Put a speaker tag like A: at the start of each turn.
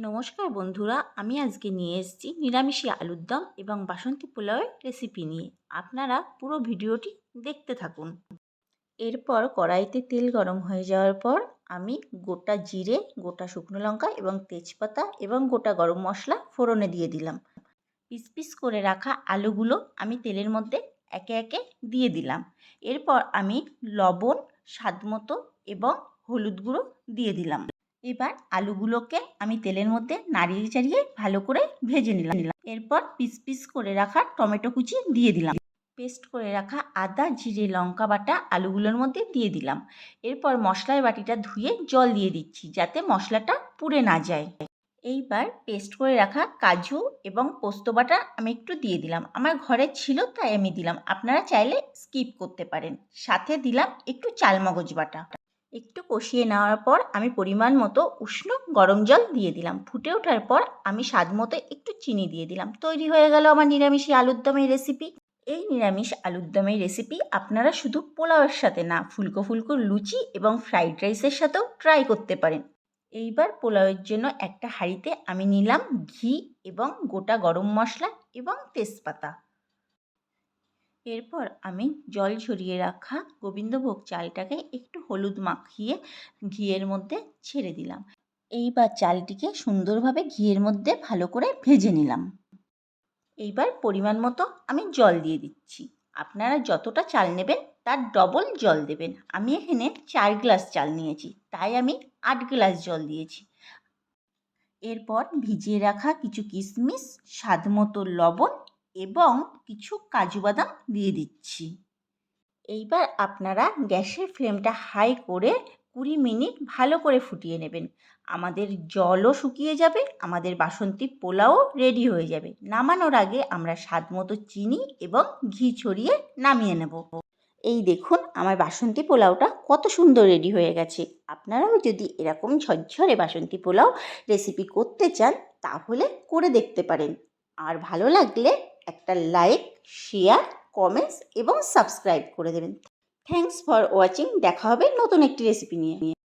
A: নমস্কার বন্ধুরা, আমি আজকে নিয়ে এসেছি নিরামিষি আলুর দম এবং বাসন্তী পোলাওয়ের রেসিপি নিয়ে। আপনারা পুরো ভিডিওটি দেখতে থাকুন। এরপর কড়াইতে তেল গরম হয়ে যাওয়ার পর আমি গোটা জিরে, গোটা শুকনো লঙ্কা এবং তেজপাতা এবং গোটা গরম মশলা ফোড়নে দিয়ে দিলাম। পিস পিস করে রাখা আলুগুলো আমি তেলের মধ্যে একে একে দিয়ে দিলাম। এরপর আমি লবণ স্বাদমতো এবং হলুদ গুঁড়ো দিয়ে দিলাম। এবার আলুগুলোকে আমি তেলের মধ্যে নাড়িয়ে চাড়িয়ে ভালো করে ভেজে নিলাম। এরপর পিস পিস করে রাখা টমেটো কুচি দিয়ে দিলাম। পেস্ট করে রাখা আদা জিরে লঙ্কা বাটা আলুগুলোর মধ্যে দিয়ে দিলাম। এরপর মশলার বাটিটা ধুয়ে জল দিয়ে দিচ্ছি যাতে মশলাটা পুড়ে না যায়। এইবার পেস্ট করে রাখা কাজু এবং পোস্ত বাটা আমি একটু দিয়ে দিলাম। আমার ঘরে ছিল তাই আমি দিলাম, আপনারা চাইলে স্কিপ করতে পারেন। সাথে দিলাম একটু চালমগজ বাটা। একটু কষিয়ে নেওয়ার পর আমি পরিমাণ মতো উষ্ণ গরম জল দিয়ে দিলাম। ফুটে ওঠার পর আমি স্বাদ মতো একটু চিনি দিয়ে দিলাম। তৈরি হয়ে গেল আমার নিরামিষি আলুর দমের রেসিপি। এই নিরামিষ আলুর দমের রেসিপি আপনারা শুধু পোলাওয়ের সাথে না, ফুলকো ফুলকো লুচি এবং ফ্রাইড রাইসের সাথেও ট্রাই করতে পারেন। এইবার পোলাওয়ের জন্য একটা হাঁড়িতে আমি নিলাম ঘি এবং গোটা গরম মশলা এবং তেজপাতা। এরপর আমি জল ঝরিয়ে রাখা গোবিন্দভোগ চালটাকে একটু হলুদ মাখিয়ে ঘিয়ের মধ্যে ছেড়ে দিলাম। এইবার চালটিকে সুন্দরভাবে ঘিয়ের মধ্যে ভালো করে ভেজে নিলাম। এইবার পরিমাণ মতো আমি জল দিয়ে দিচ্ছি। আপনারা যতটা চাল নেবেন তার ডবল জল দেবেন। আমি এখানে 4 গ্লাস চাল নিয়েছি, তাই আমি 8 গ্লাস জল দিয়েছি। এরপর ভিজিয়ে রাখা কিছু কিশমিশ, স্বাদমতো লবণ এবং কিছু কাজু বাদাম দিয়ে দিচ্ছি। এইবার আপনারা গ্যাসের ফ্লেমটা হাই করে 20 মিনিট ভালো করে ফুটিয়ে নেবেন। আমাদের জলও শুকিয়ে যাবে, আমাদের বাসন্তী পোলাও রেডি হয়ে যাবে। নামানোর আগে আমরা স্বাদমতো চিনি এবং ঘি ছড়িয়ে নামিয়ে নেব। এই দেখুন আমার বাসন্তী পোলাওটা কত সুন্দর রেডি হয়ে গেছে। আপনারাও যদি এরকম ঝরঝরে বাসন্তী পোলাও রেসিপি করতে চান তাহলে করে দেখতে পারেন। আর ভালো লাগলে একটা লাইক, শেয়ার, কমেন্টস এবং সাবস্ক্রাইব করে দেবেন। Thanks for watching. দেখা হবে নতুন একটি রেসিপি নিয়ে।